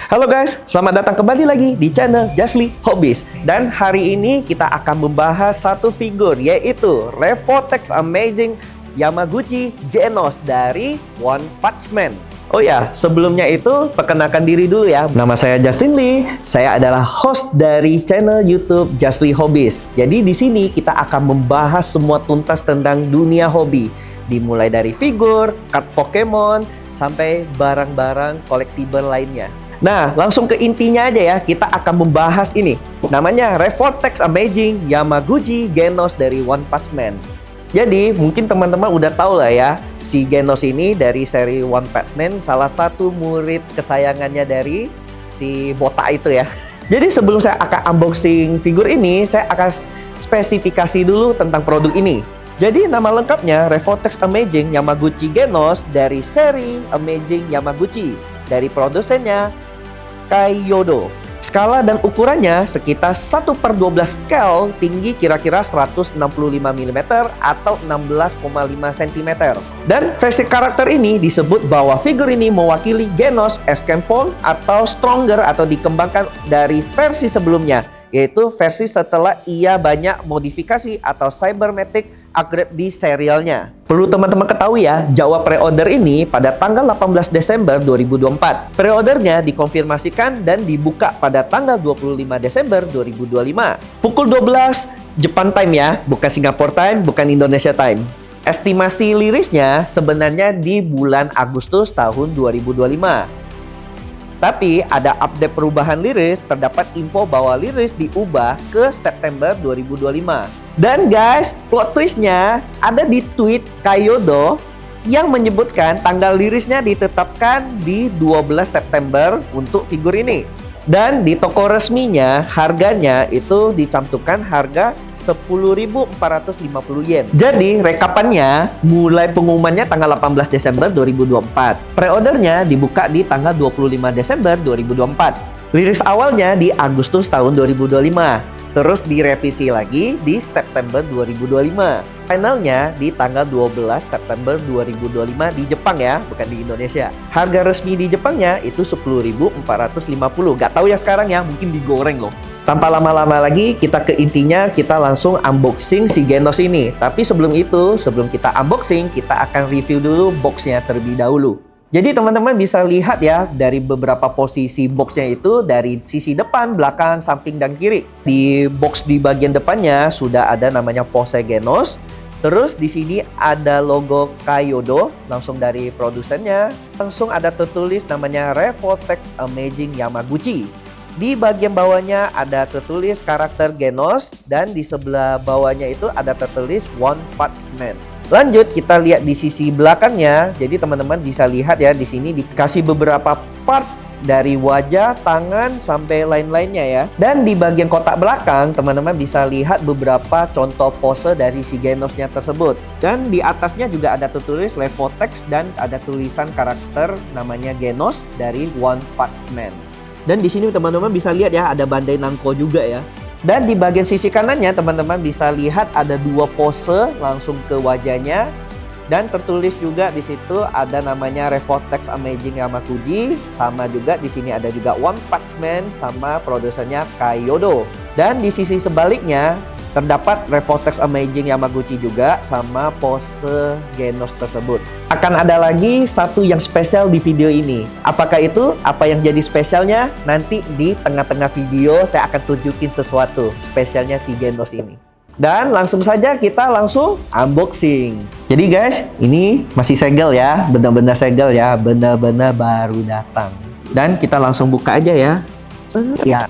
Halo guys, selamat datang kembali lagi di channel Justly Hobbies. Dan hari ini kita akan membahas satu figur, yaitu Revotex Amazing Yamaguchi Genos dari One Punch Man. Oh ya, sebelumnya itu perkenalkan diri dulu ya. Nama saya Justin Lee. Saya adalah host dari channel YouTube Justly Hobbies. Jadi di sini kita akan membahas semua tuntas tentang dunia hobi. Dimulai dari figur, card Pokemon, sampai barang-barang collectible lainnya. Nah, langsung ke intinya aja ya. Kita akan membahas ini. Namanya Revotex Amazing Yamaguchi Genos dari One Punch Man. Jadi, mungkin teman-teman udah tahu lah ya, si Genos ini dari seri One Punch Man salah satu murid kesayangannya dari si botak itu ya. Jadi, sebelum saya akan unboxing figur ini, saya akan spesifikasi dulu tentang produk ini. Jadi, nama lengkapnya Revotex Amazing Yamaguchi Genos dari seri Amazing Yamaguchi. Dari produsennya Kaiyodo. Skala dan ukurannya sekitar 1/12 scale, tinggi kira-kira 165 mm atau 16,5 cm. Dan versi karakter ini disebut bahwa figur ini mewakili Genos Escampon atau Stronger atau dikembangkan dari versi sebelumnya, yaitu versi setelah ia banyak modifikasi atau cybernetic upgrade di serialnya. Perlu teman-teman ketahui ya, Jawa pre-order ini pada tanggal 18 Desember 2024. Pre-ordernya dikonfirmasikan dan dibuka pada tanggal 25 Desember 2025. Pukul 12 Jepang time ya, bukan Singapore time, bukan Indonesia time. Estimasi lirisnya sebenarnya di bulan Agustus tahun 2025. Tapi ada update perubahan liris, terdapat info bahwa liris diubah ke September 2025. Dan guys, plot twistnya ada di tweet Kaiyodo yang menyebutkan tanggal lirisnya ditetapkan di 12 September untuk figur ini. Dan di toko resminya harganya itu dicantumkan harga 10.450 yen. Jadi rekapannya mulai pengumumannya tanggal 18 Desember 2024. Pre-ordernya dibuka di tanggal 25 Desember 2024. Liris awalnya di Agustus tahun 2025. Terus direvisi lagi di September 2025. Finalnya di tanggal 12 September 2025 di Jepang ya, bukan di Indonesia. Harga resmi di Jepangnya itu 10.450. Gak tahu ya sekarang ya, mungkin digoreng loh. Tanpa lama-lama lagi, kita ke intinya, kita langsung unboxing si Genos ini. Tapi sebelum itu, sebelum kita unboxing, kita akan review dulu boxnya terlebih dahulu. Jadi teman-teman bisa lihat ya dari beberapa posisi boxnya itu dari sisi depan, belakang, samping, dan kiri. Di box di bagian depannya sudah ada namanya pose Genos. Terus di sini ada logo Kaiyodo langsung dari produsennya. Langsung ada tertulis namanya Revotex Amazing Yamaguchi. Di bagian bawahnya ada tertulis karakter Genos dan di sebelah bawahnya itu ada tertulis One Punch Man. Lanjut kita lihat di sisi belakangnya. Jadi teman-teman bisa lihat ya di sini dikasih beberapa part dari wajah, tangan sampai lain-lainnya ya. Dan di bagian kotak belakang teman-teman bisa lihat beberapa contoh pose dari si Genosnya tersebut. Dan di atasnya juga ada tertulis Revotex dan ada tulisan karakter namanya Genos dari One Punch Man. Dan di sini teman-teman bisa lihat ya ada Bandai Namco juga ya. Dan di bagian sisi kanannya teman-teman bisa lihat ada dua pose langsung ke wajahnya. Dan tertulis juga di situ ada namanya Revotex Amazing Yamaguchi. Sama juga di sini ada juga One Punch Man sama produsernya Kaiyodo. Dan di sisi sebaliknya terdapat Revotex Amazing Yamaguchi juga sama pose Genos tersebut. Akan ada lagi satu yang spesial di video ini. Apakah itu? Apa yang jadi spesialnya? Nanti di tengah-tengah video saya akan tunjukin sesuatu spesialnya si Genos ini. Dan langsung saja kita langsung unboxing. Jadi guys, ini masih segel ya, benar-benar segel ya, benar-benar baru datang. Dan kita langsung buka aja ya. Ya.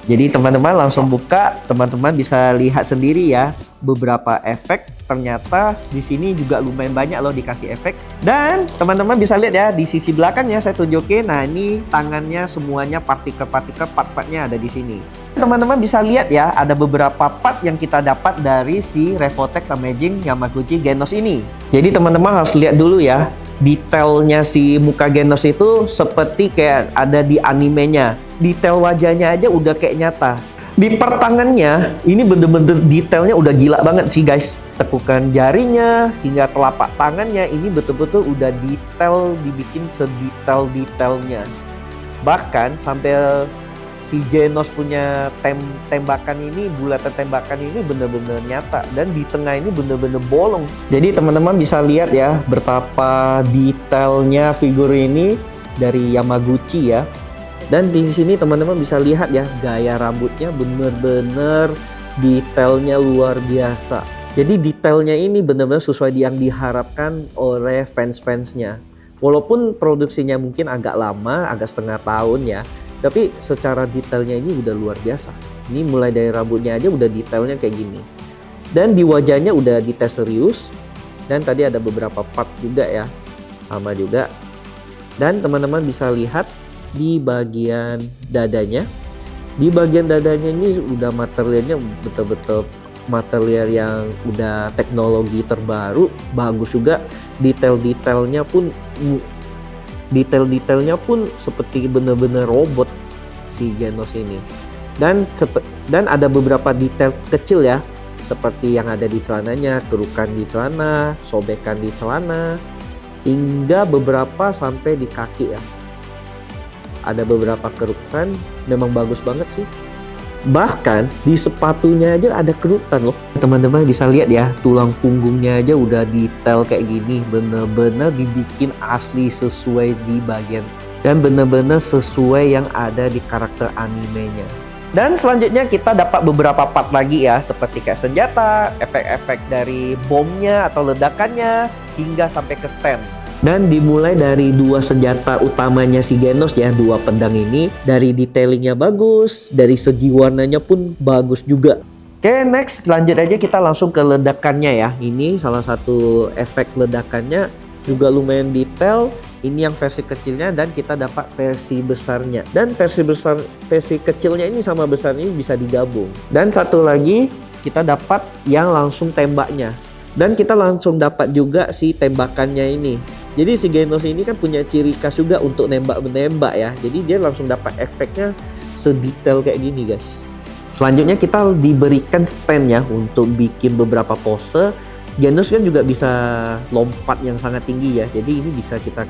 Jadi teman-teman langsung buka, teman-teman bisa lihat sendiri ya beberapa efek. Ternyata di sini juga lumayan banyak loh dikasih efek. Dan teman-teman bisa lihat ya di sisi belakangnya saya tunjukin. Nah ini tangannya semuanya partikel-partikel part-partnya ada di sini. Teman-teman bisa lihat ya ada beberapa part yang kita dapat dari si Revotex Amazing Yamaguchi Genos ini. Jadi teman-teman harus lihat dulu ya. Detailnya si muka Genos itu seperti kayak ada di animenya. Detail wajahnya aja udah kayak nyata. Di pertangannya ini bener-bener detailnya udah gila banget sih guys. Tekukan jarinya hingga telapak tangannya ini betul-betul udah detail, dibikin sedetail-detailnya. Bahkan sampai si Genos punya tembakan ini, bulatan tembakan ini bener-bener nyata, dan di tengah ini bener-bener bolong. Jadi teman-teman bisa lihat ya betapa detailnya figur ini dari Yamaguchi ya. Dan di sini teman-teman bisa lihat ya gaya rambutnya bener-bener detailnya luar biasa. Jadi detailnya ini benar-benar sesuai yang diharapkan oleh fans-fansnya. Walaupun produksinya mungkin agak lama, agak setengah tahun ya, tapi secara detailnya ini udah luar biasa. Ini mulai dari rambutnya aja udah detailnya kayak gini. Dan di wajahnya udah detail serius. Dan tadi ada beberapa part juga ya, sama juga. Dan teman-teman bisa lihat di bagian dadanya. Di bagian dadanya ini udah materialnya betul-betul material yang udah teknologi terbaru, bagus juga. Detail-detailnya pun seperti bener-bener robot si Genos ini. Dan ada beberapa detail kecil ya, seperti yang ada di celananya, kerukan di celana, sobekan di celana, hingga beberapa sampai di kaki ya. Ada beberapa kerukan, memang bagus banget sih. Bahkan di sepatunya aja ada kerutan loh. Teman-teman bisa lihat ya, tulang punggungnya aja udah detail kayak gini. Bener-bener dibikin asli sesuai di bagian. Dan bener-bener sesuai yang ada di karakter animenya. Dan selanjutnya kita dapat beberapa part lagi ya, seperti kayak senjata, efek-efek dari bomnya atau ledakannya, hingga sampai ke stand. Dan dimulai dari dua senjata utamanya si Genos ya, dua pedang ini. Dari detailingnya bagus, dari segi warnanya pun bagus juga. Oke, next lanjut aja kita langsung ke ledakannya ya. Ini salah satu efek ledakannya juga lumayan detail. Ini yang versi kecilnya, dan kita dapat versi besarnya. Dan versi kecilnya ini sama besarnya ini bisa digabung. Dan satu lagi kita dapat yang langsung tembaknya. Dan kita langsung dapat juga si tembakannya ini. Jadi si Genos ini kan punya ciri khas juga untuk menembak ya. Jadi dia langsung dapat efeknya sedetail kayak gini guys. Selanjutnya kita diberikan stand ya untuk bikin beberapa pose. Genos kan juga bisa lompat yang sangat tinggi ya. Jadi ini bisa kita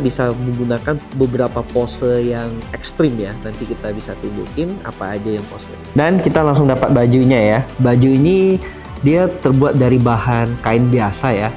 bisa menggunakan beberapa pose yang ekstrim ya. Nanti kita bisa tunjukin apa aja yang pose. Dan kita langsung dapat bajunya ya. Baju ini dia terbuat dari bahan kain biasa ya.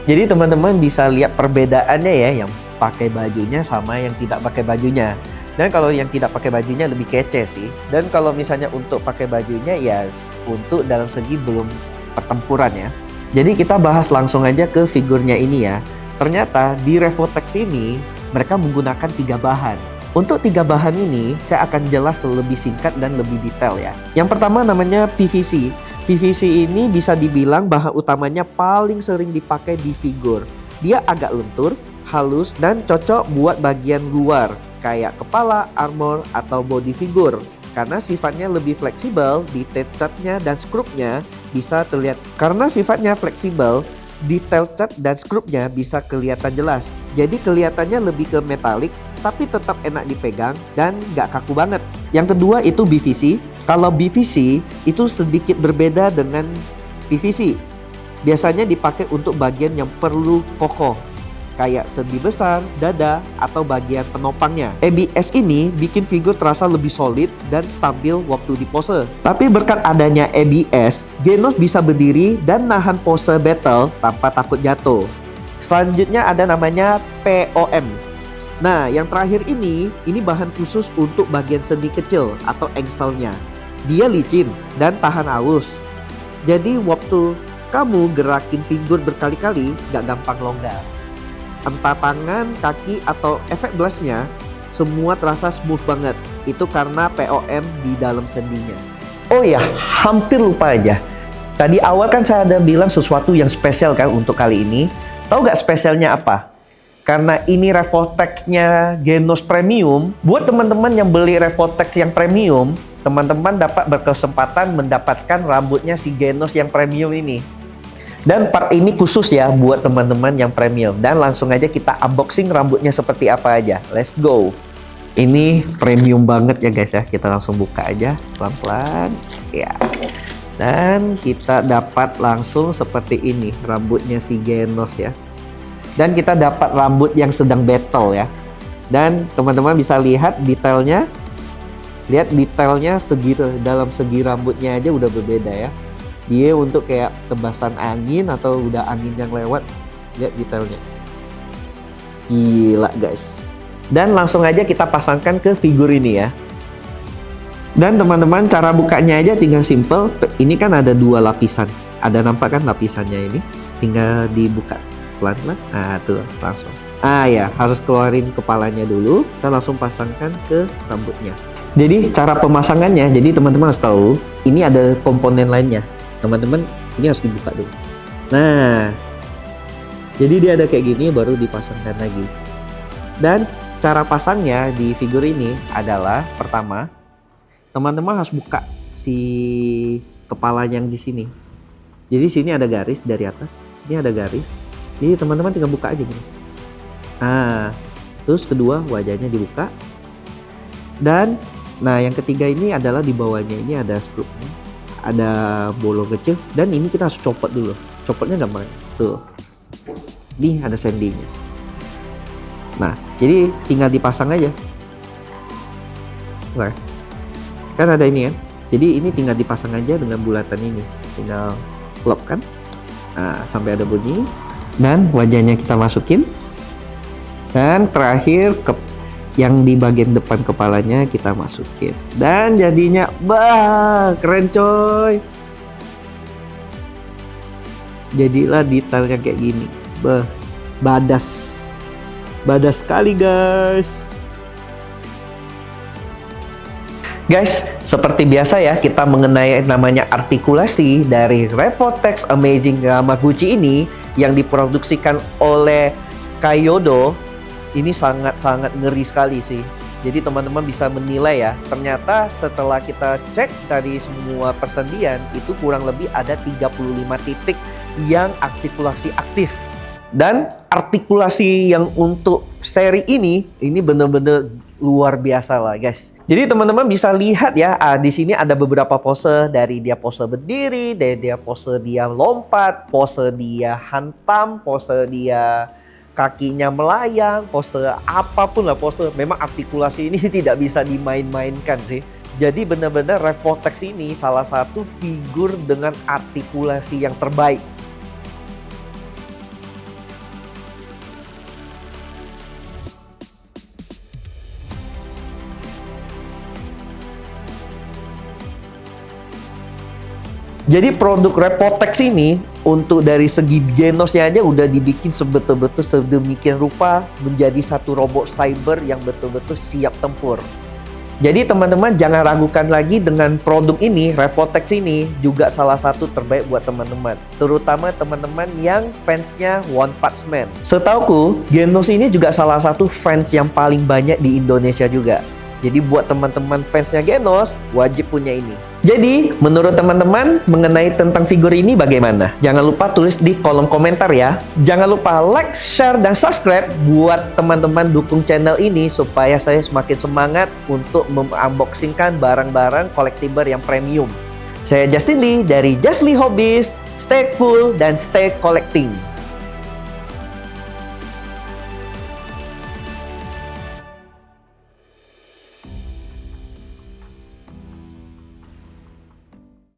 Jadi teman-teman bisa lihat perbedaannya ya, yang pakai bajunya sama yang tidak pakai bajunya. Dan kalau yang tidak pakai bajunya lebih kece sih. Dan kalau misalnya untuk pakai bajunya ya untuk dalam segi belum pertempuran ya. Jadi kita bahas langsung aja ke figurnya ini ya. Ternyata di Revotex ini mereka menggunakan 3 bahan. Untuk 3 bahan ini saya akan jelas lebih singkat dan lebih detail ya. Yang pertama namanya PVC. PVC ini bisa dibilang bahan utamanya paling sering dipakai di figur. Dia agak lentur, halus, dan cocok buat bagian luar kayak kepala, armor, atau body figure. Karena sifatnya lebih fleksibel, detail catnya dan skrupnya bisa terlihat. Karena sifatnya fleksibel, detail cat dan skrupnya bisa kelihatan jelas. Jadi kelihatannya lebih ke metalik, tapi tetap enak dipegang dan nggak kaku banget. Yang kedua itu BVC. Kalau BVC itu sedikit berbeda dengan PVC. Biasanya dipakai untuk bagian yang perlu kokoh, kayak sendi besar, dada, atau bagian penopangnya. ABS ini bikin figur terasa lebih solid dan stabil waktu di pose. Tapi berkat adanya ABS, Genos bisa berdiri dan nahan pose battle tanpa takut jatuh. Selanjutnya ada namanya POM. Nah, yang terakhir ini bahan khusus untuk bagian sendi kecil atau engselnya. Dia licin dan tahan aus. Jadi waktu kamu gerakin figur berkali-kali, gak gampang longgar. Entah tangan, kaki, atau efek blastnya, semua terasa smooth banget. Itu karena POM di dalam sendinya. Oh ya, hampir lupa aja. Tadi awal kan saya ada bilang sesuatu yang spesial kan untuk kali ini. Tahu gak spesialnya apa? Karena ini Revotex-nya Genos Premium, buat teman-teman yang beli Revotex yang Premium, teman-teman dapat berkesempatan mendapatkan rambutnya si Genos yang Premium ini. Dan part ini khusus ya buat teman-teman yang premium. Dan langsung aja kita unboxing rambutnya seperti apa aja. Let's go. Ini premium banget ya guys ya. Kita langsung buka aja pelan-pelan. Ya. Dan kita dapat langsung seperti ini rambutnya si Genos ya. Dan kita dapat rambut yang sedang battle ya. Dan teman-teman bisa lihat detailnya. Lihat detailnya dalam segi rambutnya aja udah berbeda ya. Dia untuk kayak tebasan angin atau udah angin yang lewat. Lihat detailnya. Gila guys. Dan langsung aja kita pasangkan ke figur ini ya. Dan teman-teman cara bukanya aja tinggal simple. Ini kan ada 2 lapisan. Ada nampak kan lapisannya ini? Tinggal dibuka pelan-pelan. Nah tuh langsung. Ya harus keluarin kepalanya dulu. Kita langsung pasangkan ke rambutnya. Jadi cara pemasangannya, jadi teman-teman harus tahu ini ada komponen lainnya. Teman-teman ini harus dibuka dulu. Nah, jadi dia ada kayak gini baru dipasangkan lagi. Dan cara pasangnya di figur ini adalah pertama, teman-teman harus buka si kepala yang di sini. Jadi sini ada garis dari atas, ini ada garis. Jadi teman-teman tinggal buka aja gini. Terus kedua wajahnya dibuka. Dan yang ketiga ini adalah di bawahnya ini ada skrup, ada bolong kecil. Dan ini kita harus copot dulu. Copotnya gampang. Tuh, ini ada sendinya. Nah, jadi tinggal dipasang aja. Nah, kan ada ini kan. Jadi ini tinggal dipasang aja dengan bulatan ini. Tinggal klopkan. Nah, sampai ada bunyi. Dan wajahnya kita masukin. Dan terakhir yang di bagian depan kepalanya kita masukin. Dan jadinya keren coy. Jadilah detailnya kayak gini. Badas sekali guys. Guys, seperti biasa ya, kita mengenai namanya artikulasi dari Revotex Amazing Ramaguchi ini yang diproduksikan oleh Kyodo. Ini sangat-sangat ngeri sekali sih. Jadi teman-teman bisa menilai ya. Ternyata setelah kita cek dari semua persendian, itu kurang lebih ada 35 titik yang artikulasi aktif. Dan artikulasi yang untuk seri ini bener-bener luar biasa lah guys. Jadi teman-teman bisa lihat ya, di sini ada beberapa pose. Dari dia pose berdiri, dari dia pose dia lompat, pose dia hantam, pose dia kakinya melayang, pose apapun lah pose. Memang artikulasi ini tidak bisa dimain-mainkan sih. Jadi benar-benar Revotex ini salah satu figur dengan artikulasi yang terbaik. Jadi produk Revotex ini untuk dari segi genosnya aja udah dibikin sebetul-betul sedemikian rupa menjadi satu robot cyber yang betul-betul siap tempur. Jadi teman-teman jangan ragukan lagi dengan produk ini. Revotex ini juga salah satu terbaik buat teman-teman, terutama teman-teman yang fansnya One Punch Man. Setauku Genos ini juga salah satu fans yang paling banyak di Indonesia juga. Jadi buat teman-teman fansnya Genos wajib punya ini. Jadi menurut teman-teman mengenai tentang figur ini bagaimana? Jangan lupa tulis di kolom komentar ya. Jangan lupa like, share, dan subscribe buat teman-teman dukung channel ini supaya saya semakin semangat untuk mengunboxingkan barang-barang collectible yang premium. Saya Justin Lee dari Just Lee Hobbies. Stay cool dan stay collecting.